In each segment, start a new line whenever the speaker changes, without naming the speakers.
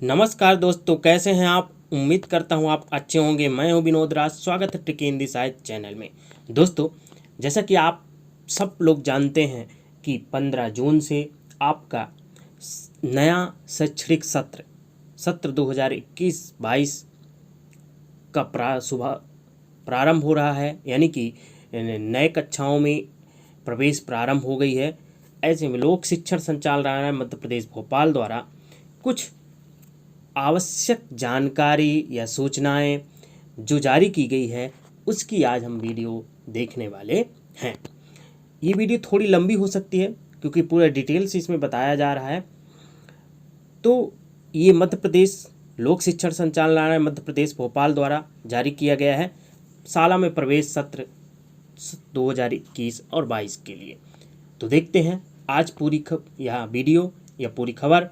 नमस्कार दोस्तों, कैसे हैं आप। उम्मीद करता हूं आप अच्छे होंगे। मैं हूं विनोद राज। स्वागत है trick in the science channel में। दोस्तों, जैसा कि आप सब लोग जानते हैं कि 15 जून से आपका नया शैक्षणिक सत्र सत्र 2021-22 का प्रारंभ हो रहा है, यानी कि नए कक्षाओं में प्रवेश प्रारंभ हो गई है। ऐसे में लोक शिक्षण संचालनालय मध्य प्रदेश भोपाल द्वारा कुछ आवश्यक जानकारी या सूचनाएं जो जारी की गई है, उसकी आज हम वीडियो देखने वाले हैं। ये वीडियो थोड़ी लंबी हो सकती है क्योंकि पूरा डिटेल से इसमें बताया जा रहा है। तो ये मध्य प्रदेश लोक शिक्षण संचालनालय मध्य प्रदेश भोपाल द्वारा जारी किया गया है शाला में प्रवेश सत्र 2021 और 22 के लिए। तो देखते हैं आज पूरी वीडियो या पूरी खबर।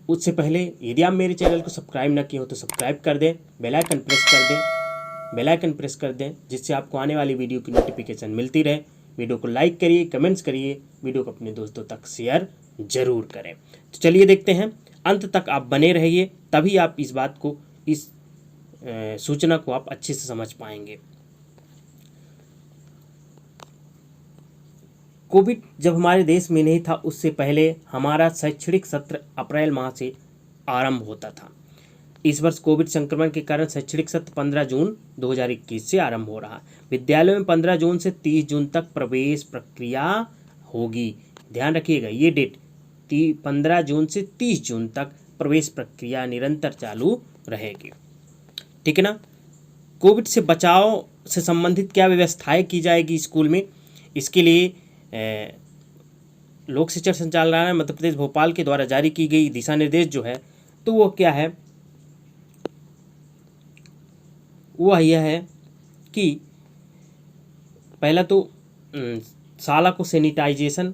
उससे पहले यदि आप मेरे चैनल को सब्सक्राइब न किए हो तो सब्सक्राइब कर दें, बेल आइकन प्रेस कर दें जिससे आपको आने वाली वीडियो की नोटिफिकेशन मिलती रहे। वीडियो को लाइक करिए, कमेंट्स करिए, वीडियो को अपने दोस्तों तक शेयर जरूर करें। तो चलिए देखते हैं, अंत तक आप बने रहिए, तभी आप इस सूचना को आप अच्छे से समझ पाएंगे। कोविड जब हमारे देश में नहीं था, उससे पहले हमारा शैक्षणिक सत्र अप्रैल माह से आरंभ होता था। इस वर्ष कोविड संक्रमण के कारण शैक्षणिक सत्र 15 जून 2021 से आरंभ हो रहा। विद्यालयों में 15 जून से 30 जून तक प्रवेश प्रक्रिया होगी। ध्यान रखिएगा, ये डेट 15 जून से 30 जून तक प्रवेश प्रक्रिया निरंतर चालू रहेगी। ठीक है ना। कोविड से बचाव से संबंधित क्या व्यवस्थाएं की जाएगी स्कूल में, इसके लिए लोक शिक्षण संचालनालय मध्य प्रदेश भोपाल के द्वारा जारी की गई दिशा निर्देश जो है, तो वो क्या है, वो यह है कि पहला तो शाला को सैनिटाइजेशन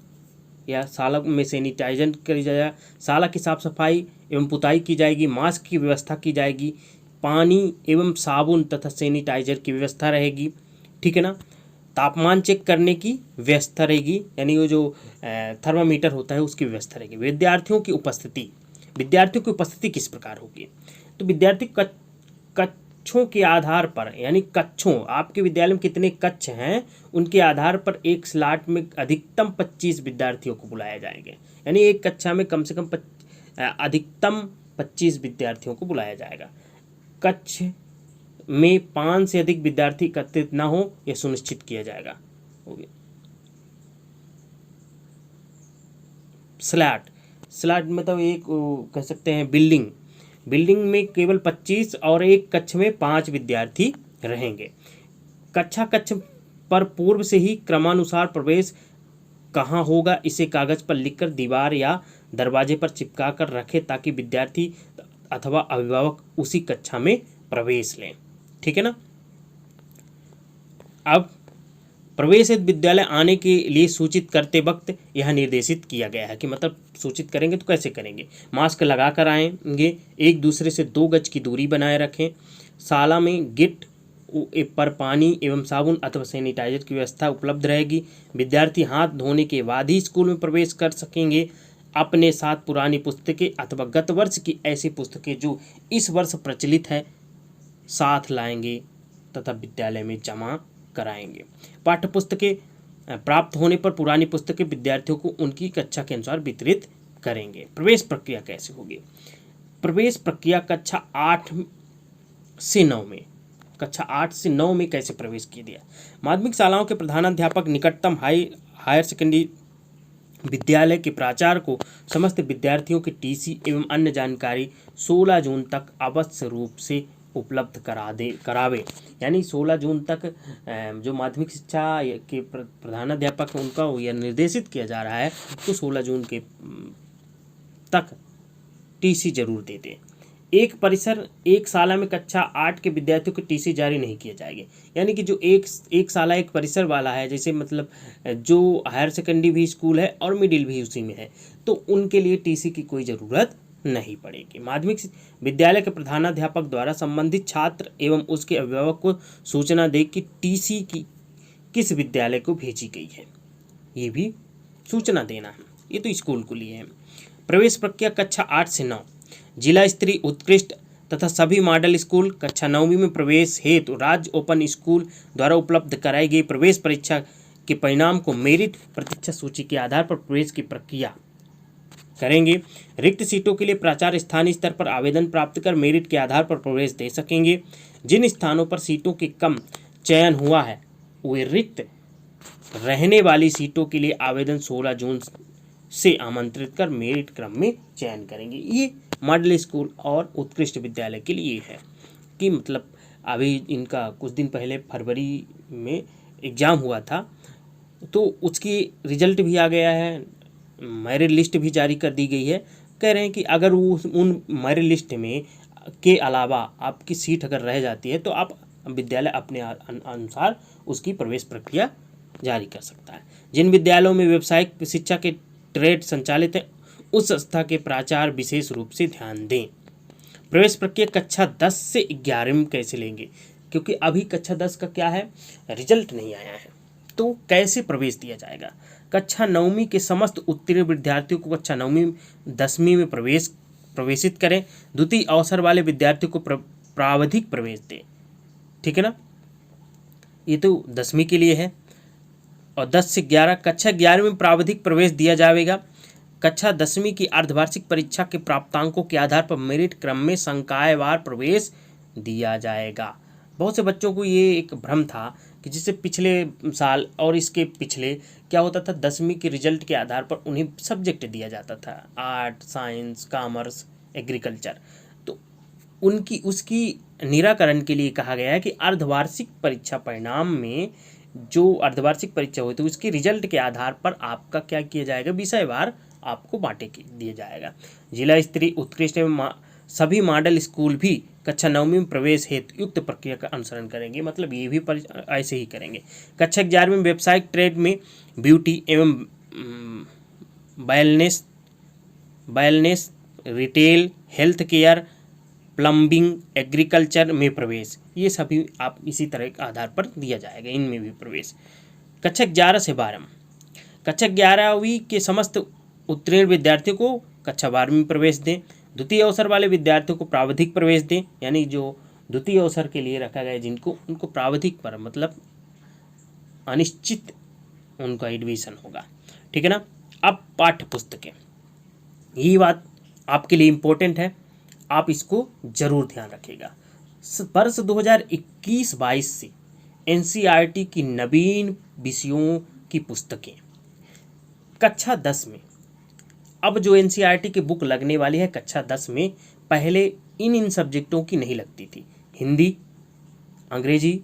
या शाला में सैनिटाइजन करी जाएगा। शाला की साफ सफाई एवं पुताई की जाएगी। मास्क की व्यवस्था की जाएगी। पानी एवं साबुन तथा सैनिटाइजर की व्यवस्था रहेगी। ठीक है ना। तापमान चेक करने की व्यवस्था रहेगी, यानी वो जो थर्मामीटर होता है उसकी व्यवस्था रहेगी। विद्यार्थियों की उपस्थिति किस प्रकार होगी, तो विद्यार्थी कक्षों के आधार पर, यानी कक्षों, आपके विद्यालय में कितने कक्ष हैं उनके आधार पर एक स्लॉट में अधिकतम 25 विद्यार्थियों को बुलाया जाएंगे। यानी एक कक्षा में कम से कम अधिकतम 25 विद्यार्थियों को बुलाया जाएगा। कक्ष में 5 से अधिक विद्यार्थी एकत्रित न हो, यह सुनिश्चित किया जाएगा। स्लॉट मतलब एक कह सकते हैं बिल्डिंग में केवल 25 और एक कक्ष में 5 विद्यार्थी रहेंगे। कक्ष पर पूर्व से ही क्रमानुसार प्रवेश कहाँ होगा इसे कागज पर लिखकर दीवार या दरवाजे पर चिपका कर रखें ताकि विद्यार्थी अथवा अभिभावक उसी कक्षा में प्रवेश लें। ठीक है ना। अब प्रवेश हेतु विद्यालय आने के लिए सूचित करते वक्त यह निर्देशित किया गया है कि मतलब सूचित करेंगे तो कैसे करेंगे। मास्क लगा कर आएंगे। एक दूसरे से 2 गज की दूरी बनाए रखें। शाला में गेट पर पानी एवं साबुन अथवा सैनिटाइजर की व्यवस्था उपलब्ध रहेगी। विद्यार्थी हाथ धोने के बाद ही स्कूल में प्रवेश कर सकेंगे। अपने साथ पुरानी पुस्तकें अथवा गत वर्ष की ऐसी पुस्तकें जो इस वर्ष प्रचलित है साथ लाएंगे तथा विद्यालय में जमा कराएंगे। पाठ्य पुस्तकें प्राप्त होने पर पुरानी पुस्तकें विद्यार्थियों को उनकी कक्षा के अनुसार वितरित करेंगे। प्रवेश प्रक्रिया कैसे होगी। प्रवेश प्रक्रिया कक्षा 8 से 9 में कैसे प्रवेश किया गया। माध्यमिक शालाओं के प्रधानाध्यापक निकटतम हायर सेकेंडरी विद्यालय के प्राचार्य को समस्त विद्यार्थियों के टीसी एवं अन्य जानकारी 16 जून तक अवश्य रूप से उपलब्ध करावे। यानी 16 जून तक जो माध्यमिक शिक्षा के प्रधानाध्यापक उनका यह निर्देशित किया जा रहा है, तो 16 जून के तक टीसी जरूर दे दें। एक शाला में कक्षा 8 के विद्यार्थियों को टीसी जारी नहीं किए जाएंगे। यानी कि जो एक शाला एक परिसर वाला है, जैसे मतलब जो हायर सेकेंडरी भी स्कूल है और मिडिल भी उसी में है, तो उनके लिए टीसी की कोई ज़रूरत नहीं पड़ेगी। माध्यमिक विद्यालय के प्रधानाध्यापक द्वारा संबंधित छात्र एवं उसके अभिभावक को सूचना दे कि टीसी की किस विद्यालय को भेजी गई है, ये भी सूचना देना है। ये तो स्कूल को लिए है। प्रवेश प्रक्रिया कक्षा 8 से 9। जिला स्तरीय उत्कृष्ट तथा सभी मॉडल स्कूल कक्षा 9वीं में प्रवेश हेतु राज्य ओपन स्कूल द्वारा उपलब्ध कराई गई प्रवेश परीक्षा के परिणाम को मेरिट प्रतीक्षा सूची के आधार पर प्रवेश की प्रक्रिया करेंगे। रिक्त सीटों के लिए प्राचार्य स्थानीय स्तर पर आवेदन प्राप्त कर मेरिट के आधार पर प्रवेश दे सकेंगे। जिन स्थानों पर सीटों के कम चयन हुआ है वे रिक्त रहने वाली सीटों के लिए आवेदन 16 जून से आमंत्रित कर मेरिट क्रम में चयन करेंगे। ये मॉडल स्कूल और उत्कृष्ट विद्यालय के लिए है कि मतलब अभी इनका कुछ दिन पहले फरवरी में एग्ज़ाम हुआ था, तो उसकी रिजल्ट भी आ गया है, मेरिट लिस्ट भी जारी कर दी गई है। कह रहे हैं कि अगर वो उन मेरिट लिस्ट में के अलावा आपकी सीट अगर रह जाती है तो आप विद्यालय अपने अनुसार उसकी प्रवेश प्रक्रिया जारी कर सकता है। जिन विद्यालयों में व्यावसायिक शिक्षा के ट्रेड संचालित हैं उस संस्था के प्राचार्य विशेष रूप से ध्यान दें। प्रवेश प्रक्रिया कक्षा 10 से 11वीं कैसे लेंगे, क्योंकि अभी कक्षा 10 का क्या है, रिजल्ट नहीं आया है, तो कैसे प्रवेश दिया जाएगा। कक्षा 9वीं के समस्त उत्तीर्ण विद्यार्थियों को कक्षा 9वीं 10वीं में प्रवेशित करें। द्वितीय अवसर वाले विद्यार्थियों को प्रावधिक प्रवेश दें। ठीक है ना, ये तो 10वीं के लिए है। और 10 से 11 कक्षा 11वीं में प्रावधिक प्रवेश दिया जाएगा। कक्षा 10वीं की अर्धवार्षिक परीक्षा के प्राप्तांकों के आधार पर मेरिट क्रम में संकायवार प्रवेश दिया जाएगा। बहुत से बच्चों को ये एक भ्रम था कि जिससे पिछले साल और इसके पिछले क्या होता था, 10वीं के रिजल्ट के आधार पर उन्हें सब्जेक्ट दिया जाता था, आर्ट, साइंस, कॉमर्स, एग्रीकल्चर। तो उसकी निराकरण के लिए कहा गया है कि अर्धवार्षिक परीक्षा परिणाम में जो अर्धवार्षिक परीक्षा हुई तो उसके रिजल्ट के आधार पर आपका क्या किया जाएगा, विषयवार आपको बांटे दिया जाएगा। जिला स्तरीय उत्कृष्ट एवं सभी मॉडल स्कूल भी कक्षा 9वीं में प्रवेश हेतु युक्त प्रक्रिया का अनुसरण करेंगे, मतलब ये भी ऐसे ही करेंगे। कक्षा 11वीं में व्यावसायिक ट्रेड में ब्यूटी एवं wellness, retail, health care, plumbing, agriculture में प्रवेश, ये सभी आप इसी तरह के आधार पर दिया जाएगा, इनमें भी प्रवेश। कक्षा 11 से 12, कक्षा 11वीं के समस्त उत्तीर्ण विद्यार्थियों को कक्षा 12वीं में प्रवेश दें। द्वितीय अवसर वाले विद्यार्थियों को प्रावधिक प्रवेश दें, यानी जो द्वितीय अवसर के लिए रखा गया जिनको, उनको प्रावधिक पर मतलब अनिश्चित उनका एडमिशन होगा। ठीक है ना। अब पाठ्य पुस्तकें, यही बात आपके लिए इम्पोर्टेंट है, आप इसको जरूर ध्यान रखिएगा। वर्ष 2021-22 से एनसीईआरटी की नवीन विषयों की पुस्तकें कक्षा 10 में, अब जो एनसीईआरटी की बुक लगने वाली है कक्षा 10 में, पहले इन सब्जेक्टों की नहीं लगती थी। हिंदी, अंग्रेजी,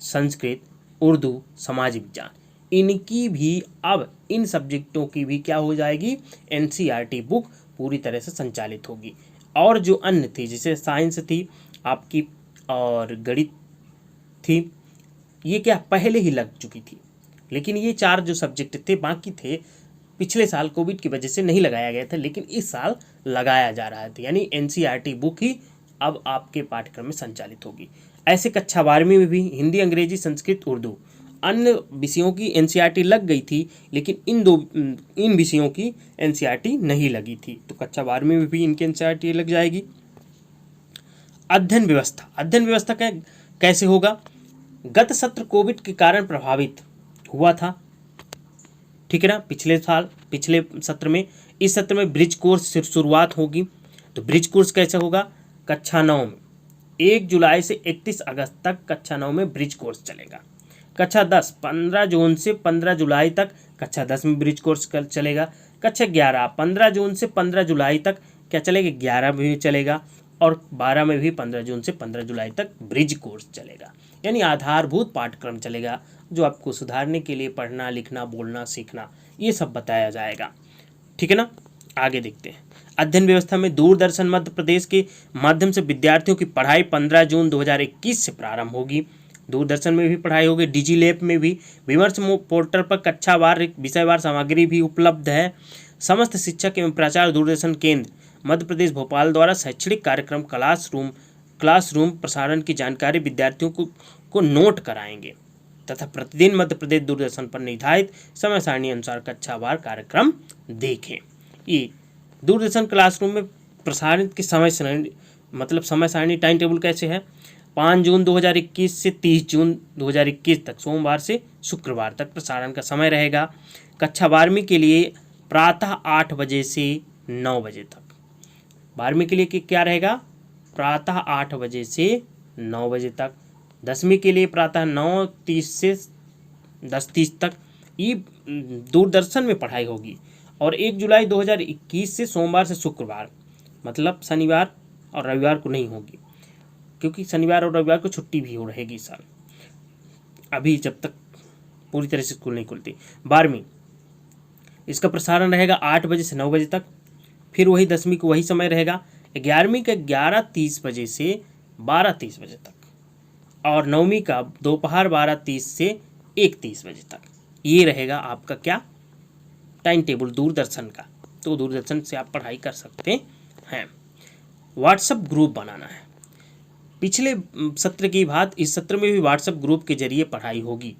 संस्कृत, उर्दू, समाज विज्ञान, इनकी भी अब इन सब्जेक्टों की भी क्या हो जाएगी, एनसीईआरटी बुक पूरी तरह से संचालित होगी। और जो अन्य थी, जैसे साइंस थी आपकी और गणित थी, ये क्या पहले ही लग चुकी थी, लेकिन ये 4 जो सब्जेक्ट थे बाकी थे पिछले साल कोविड की वजह से नहीं लगाया गया था, लेकिन इस साल लगाया जा रहा था, यानी एनसीईआरटी बुक ही अब आपके पाठ्यक्रम में संचालित होगी। ऐसे कक्षा 12वीं में भी हिंदी, अंग्रेजी, संस्कृत, उर्दू, अन्य विषयों की एनसीईआरटी लग गई थी, लेकिन इन विषयों की एनसीईआरटी नहीं लगी थी, तो कक्षा 12वीं में भी इनकी एनसीईआरटी लग जाएगी। अध्ययन व्यवस्था कैसे होगा। गत सत्र कोविड के कारण प्रभावित हुआ था, ठीक है ना, पिछले सत्र में। इस सत्र में ब्रिज कोर्स से शुरुआत होगी। तो ब्रिज कोर्स कैसे होगा, कक्षा 9 में 1 जुलाई से 31 अगस्त तक कक्षा 9 में ब्रिज कोर्स चलेगा। कक्षा 10 15 जून से 15 जुलाई तक कक्षा 10 में ब्रिज कोर्स चलेगा। कक्षा 11 15 जून से 15 जुलाई तक क्या चलेगा, 11 में भी चलेगा। और 12 में भी 15 जून से 15 जुलाई तक ब्रिज कोर्स चलेगा, यानी आधारभूत पाठ्यक्रम चलेगा जो आपको सुधारने के लिए पढ़ना, लिखना, बोलना, सीखना, ये सब बताया जाएगा। ठीक है ना। आगे देखते हैं। अध्ययन व्यवस्था में दूरदर्शन मध्य प्रदेश के माध्यम से विद्यार्थियों की पढ़ाई 15 जून 2021 से प्रारंभ होगी। दूरदर्शन में भी पढ़ाई होगी, डिजी लैब में भी। विमर्श पोर्टल पर कक्षावार विषयवार सामग्री भी उपलब्ध है। समस्त शिक्षक एवं प्राचार्य दूरदर्शन केंद्र मध्य प्रदेश भोपाल द्वारा शैक्षणिक कार्यक्रम क्लासरूम प्रसारण की जानकारी विद्यार्थियों को नोट कराएंगे तथा प्रतिदिन मध्य प्रदेश दूरदर्शन पर निर्धारित समय सारणी अनुसार कक्षावार कार्यक्रम देखें। ये दूरदर्शन क्लासरूम में प्रसारित की समय सारणी मतलब समय सारणी टाइम टेबल कैसे है। 5 जून 2021 से 30 जून 2021 तक सोमवार से शुक्रवार तक प्रसारण का समय रहेगा। कक्षा 12वीं के लिए प्रातः 8 बजे से 9 बजे तक। 12वीं के लिए क्या रहेगा, प्रातः 8 बजे से 9 बजे तक। 10वीं के लिए प्रातः 9:30 से 10:30 तक। ये दूरदर्शन में पढ़ाई होगी। और 1 जुलाई 2021 से सोमवार से शुक्रवार, मतलब शनिवार और रविवार को नहीं होगी, क्योंकि शनिवार और रविवार को छुट्टी भी हो रहेगी इस साल, अभी जब तक पूरी तरह से स्कूल नहीं खुलती। 12वीं, इसका प्रसारण रहेगा 8 बजे से 9 बजे तक। फिर वही 10वीं को वही समय रहेगा। 11वीं का 11:30 बजे से 12:30 बजे तक। और 9वीं का दोपहर 12:30 से 1:30 बजे तक। ये रहेगा आपका क्या, टाइम टेबल दूरदर्शन का। तो दूरदर्शन से आप पढ़ाई कर सकते हैं। व्हाट्सएप ग्रुप बनाना है। पिछले सत्र की बात इस सत्र में भी व्हाट्सएप ग्रुप के जरिए पढ़ाई होगी।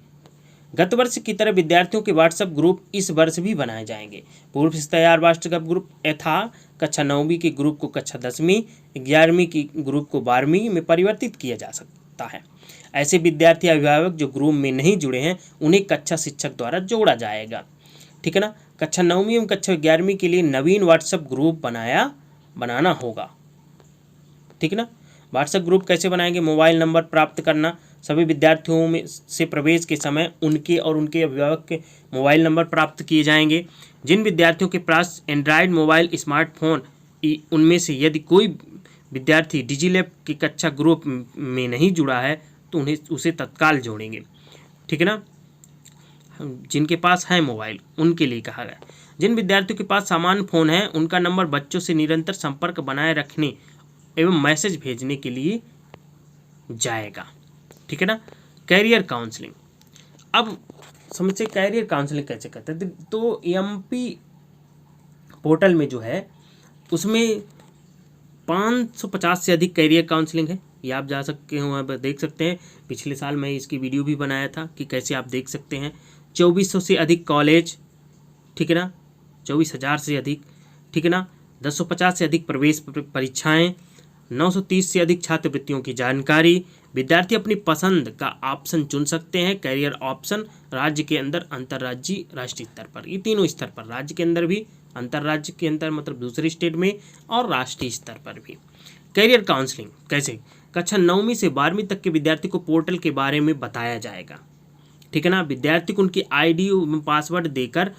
गत वर्ष की तरह विद्यार्थियों के व्हाट्सएप ग्रुप इस वर्ष भी बनाए जाएंगे। पूर्व से तैयार व्हाट्सएप ग्रुप यथा कक्षा 9वीं के ग्रुप को कक्षा 10वीं, 11वीं की ग्रुप को 12वीं में परिवर्तित किया जा सकता है। ऐसे विद्यार्थी अभिभावक जो ग्रुप में नहीं जुड़े हैं उन्हें कक्षा शिक्षक द्वारा जोड़ा जाएगा। ठीक है ना। कक्षा 9वीं एवं कक्षा 11वीं के लिए नवीन व्हाट्सएप ग्रुप बनाना होगा। ठीक है ना। व्हाट्सएप ग्रुप कैसे बनाएंगे, मोबाइल नंबर प्राप्त करना। सभी विद्यार्थियों में से प्रवेश के समय उनके और उनके अभिभावक के मोबाइल नंबर प्राप्त किए जाएंगे। जिन विद्यार्थियों के पास एंड्रॉयड मोबाइल स्मार्टफोन, उनमें से यदि कोई विद्यार्थी डिजीलैब की कक्षा ग्रुप में नहीं जुड़ा है तो उसे तत्काल जोड़ेंगे। ठीक है ना। जिनके पास है मोबाइल उनके लिए कहा गया। जिन विद्यार्थियों के पास सामान्य फ़ोन है उनका नंबर बच्चों से निरंतर संपर्क बनाए रखने एवं मैसेज भेजने के लिए जाएगा। ठीक है ना। कैरियर काउंसलिंग, अब समझे कैरियर काउंसलिंग कैसे करते हैं। तो एमपी पोर्टल में जो है उसमें 550 से अधिक कैरियर काउंसलिंग है। ये आप जा सकते हो, आप देख सकते हैं। पिछले साल मैं इसकी वीडियो भी बनाया था कि कैसे आप देख सकते हैं। 2400 से अधिक कॉलेज, ठीक है ना, 24,000 से अधिक, ठीक है ना, 1050 से अधिक प्रवेश परीक्षाएं, 930 से अधिक छात्रवृत्तियों की जानकारी। विद्यार्थी अपनी पसंद का ऑप्शन चुन सकते हैं। कैरियर ऑप्शन राज्य के अंदर, अंतर्राज्यीय, राष्ट्रीय स्तर पर, ये तीनों स्तर पर, राज्य के अंदर भी, अंतर्राज्य के अंदर मतलब दूसरे स्टेट में, और राष्ट्रीय स्तर पर भी। कैरियर काउंसलिंग कैसे, कक्षा 9वीं से 12वीं तक के विद्यार्थी को पोर्टल के बारे में बताया जाएगा। ठीक है ना। विद्यार्थी को उनकी आईडी और पासवर्ड देकर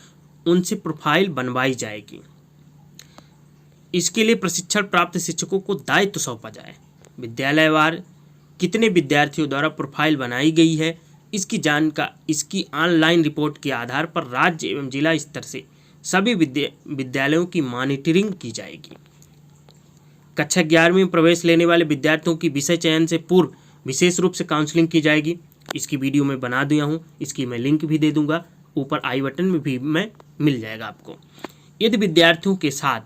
उनसे प्रोफाइल बनवाई जाएगी। इसके लिए प्रशिक्षण प्राप्त शिक्षकों को दायित्व सौंपा जाए। विद्यालयवार कितने विद्यार्थियों द्वारा प्रोफाइल बनाई गई है इसकी ऑनलाइन रिपोर्ट के आधार पर राज्य एवं जिला स्तर से सभी विद्यालयों की मॉनिटरिंग की जाएगी। कक्षा 11वीं में प्रवेश लेने वाले विद्यार्थियों की विषय चयन से पूर्व विशेष रूप से काउंसलिंग की जाएगी। इसकी वीडियो मैं बना दिया हूँ, इसकी मैं लिंक भी दे दूंगा, ऊपर आई बटन में भी मैं मिल जाएगा आपको। यदि विद्यार्थियों के साथ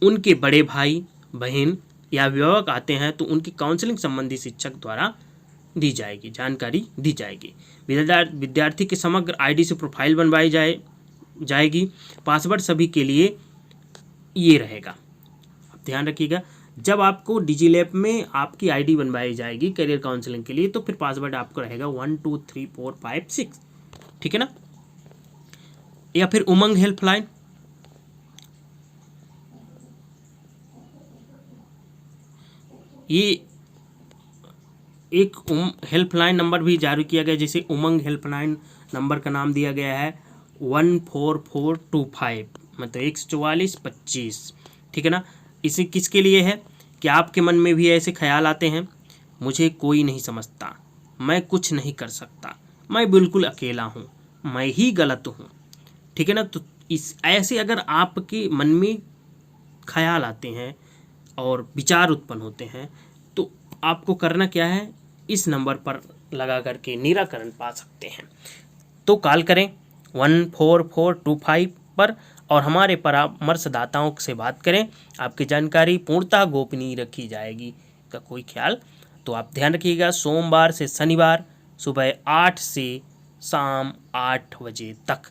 उनके बड़े भाई बहन या अभिभावक आते हैं तो उनकी काउंसलिंग संबंधी शिक्षक द्वारा दी जाएगी, जानकारी दी जाएगी। विद्यार्थी के समग्र आईडी से प्रोफाइल बनवाई जाएगी। पासवर्ड सभी के लिए ये रहेगा, आप ध्यान रखिएगा। जब आपको डिजीलैब में आपकी आईडी बनवाई जाएगी करियर काउंसलिंग के लिए तो फिर पासवर्ड आपको रहेगा 1 2 3 4 5 6। ठीक है ना। या फिर उमंग हेल्पलाइन, ये एक हेल्पलाइन नंबर भी जारी किया गया, जैसे उमंग हेल्पलाइन नंबर का नाम दिया गया है 14425, मतलब 14425। ठीक है ना। इसे किसके लिए है कि आपके मन में भी ऐसे ख्याल आते हैं, मुझे कोई नहीं समझता, मैं कुछ नहीं कर सकता, मैं बिल्कुल अकेला हूँ, मैं ही गलत हूँ। ठीक है ना। तो इस ऐसे अगर आपके मन में ख्याल आते हैं और विचार उत्पन्न होते हैं तो आपको करना क्या है, इस नंबर पर लगा करके निराकरण पा सकते हैं। तो कॉल करें 14425 पर और हमारे परामर्शदाताओं से बात करें। आपकी जानकारी पूर्णतः गोपनीय रखी जाएगी का कोई ख्याल, तो आप ध्यान रखिएगा। सोमवार से शनिवार सुबह 8 से शाम 8 बजे तक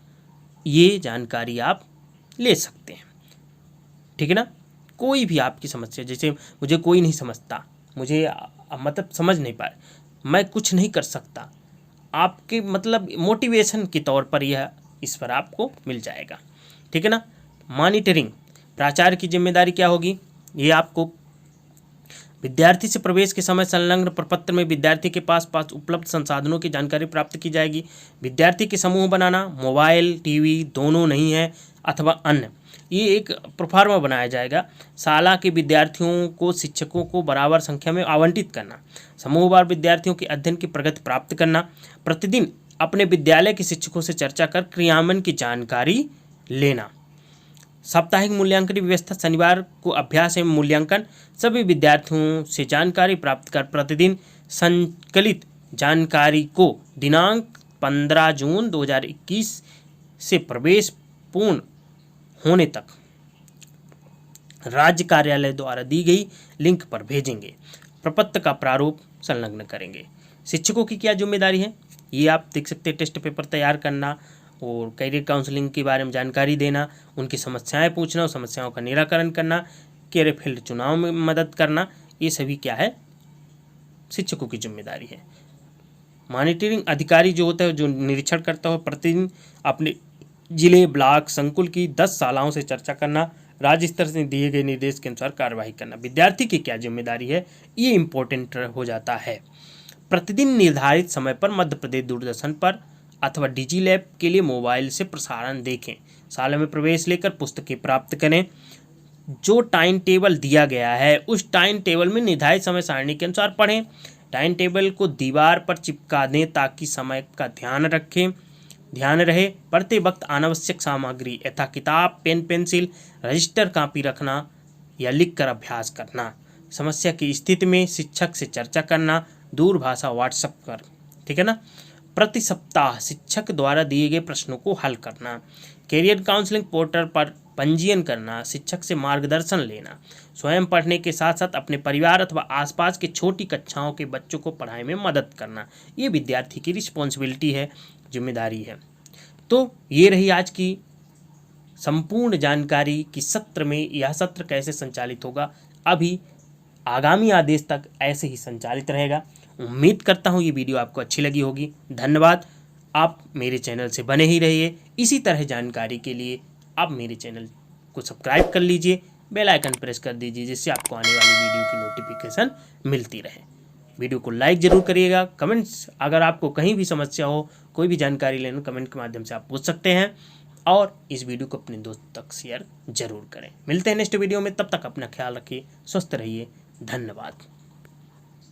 ये जानकारी आप ले सकते हैं। ठीक है ना। कोई भी आपकी समस्या, जैसे मुझे कोई नहीं समझता, मुझे मतलब समझ नहीं पा रहे, मैं कुछ नहीं कर सकता, आपके मतलब मोटिवेशन के तौर पर यह इस पर आपको मिल जाएगा। ठीक है ना। मॉनिटरिंग, प्राचार्य की जिम्मेदारी क्या होगी, ये आपको विद्यार्थी से प्रवेश के समय संलग्न प्रपत्र में विद्यार्थी के पास उपलब्ध संसाधनों की जानकारी प्राप्त की जाएगी। विद्यार्थी के समूह बनाना, मोबाइल टीवी दोनों नहीं है अथवा अन्य, ये एक प्रोफार्मा बनाया जाएगा। शाला के विद्यार्थियों को शिक्षकों को बराबर संख्या में आवंटित करना। समूहवार विद्यार्थियों के अध्ययन की प्रगति प्राप्त करना। प्रतिदिन अपने विद्यालय के शिक्षकों से चर्चा कर क्रियान्वयन की जानकारी लेना। साप्ताहिक मूल्यांकन की व्यवस्था, शनिवार को अभ्यास एवं मूल्यांकन। सभी विद्यार्थियों से जानकारी प्राप्त कर प्रतिदिन संकलित जानकारी को दिनांक 15 जून 2021 से प्रवेश पूर्ण होने तक राज्य कार्यालय द्वारा दी गई लिंक पर भेजेंगे। प्रपत्र का प्रारूप संलग्न करेंगे। शिक्षकों की क्या जिम्मेदारी है, ये आप देख सकते हैं। टेस्ट पेपर तैयार करना और कैरियर काउंसलिंग के बारे में जानकारी देना, उनकी समस्याएं पूछना और समस्याओं का निराकरण करना, कैरियर फील्ड चुनाव में मदद करना, ये सभी क्या है, शिक्षकों की जिम्मेदारी है। मॉनिटरिंग अधिकारी जो होता है, जो निरीक्षण करता है, प्रतिदिन अपने जिले ब्लॉक संकुल की 10 शालाओं से चर्चा करना, राज्य स्तर से दिए गए निर्देश के अनुसार कार्यवाही करना। विद्यार्थी की क्या जिम्मेदारी है, ये इम्पोर्टेंट हो जाता है। प्रतिदिन निर्धारित समय पर मध्य प्रदेश दूरदर्शन पर अथवा डिजी लैब के लिए मोबाइल से प्रसारण देखें। शाला में प्रवेश लेकर पुस्तकें प्राप्त करें। जो टाइम टेबल दिया गया है उस टाइम टेबल में निर्धारित समय सारणी के अनुसार पढ़ें। टाइम टेबल को दीवार पर चिपका दें ताकि समय का ध्यान रहे। पढ़ते वक्त अनावश्यक सामग्री यथा किताब, पेन, पेंसिल, रजिस्टर, कॉपी रखना या लिखकर अभ्यास करना। समस्या की स्थिति में शिक्षक से चर्चा करना, दूरभाषा व्हाट्सएप कर। ठीक है ना। प्रति सप्ताह शिक्षक द्वारा दिए गए प्रश्नों को हल करना। कैरियर काउंसलिंग पोर्टल पर पंजीयन करना, शिक्षक से मार्गदर्शन लेना। स्वयं पढ़ने के साथ साथ अपने परिवार अथवा आसपास के छोटी कक्षाओं के बच्चों को पढ़ाई में मदद करना, ये विद्यार्थी की रिस्पॉन्सिबिलिटी है, जिम्मेदारी है। तो ये रही आज की संपूर्ण जानकारी कि सत्र में यह सत्र कैसे संचालित होगा। अभी आगामी आदेश तक ऐसे ही संचालित रहेगा। उम्मीद करता हूँ ये वीडियो आपको अच्छी लगी होगी। धन्यवाद। आप मेरे चैनल से बने ही रहिए। इसी तरह जानकारी के लिए आप मेरे चैनल को सब्सक्राइब कर लीजिए, बेल आइकन प्रेस कर दीजिए, जिससे आपको आने वाली वीडियो की नोटिफिकेशन मिलती रहे। वीडियो को लाइक ज़रूर करिएगा। कमेंट्स, अगर आपको कहीं भी समस्या हो, कोई भी जानकारी लेना, कमेंट के माध्यम से आप पूछ सकते हैं। और इस वीडियो को अपने दोस्तों तक शेयर जरूर करें। मिलते हैं नेक्स्ट वीडियो में, तब तक अपना ख्याल रखिए, स्वस्थ रहिए। धन्यवाद।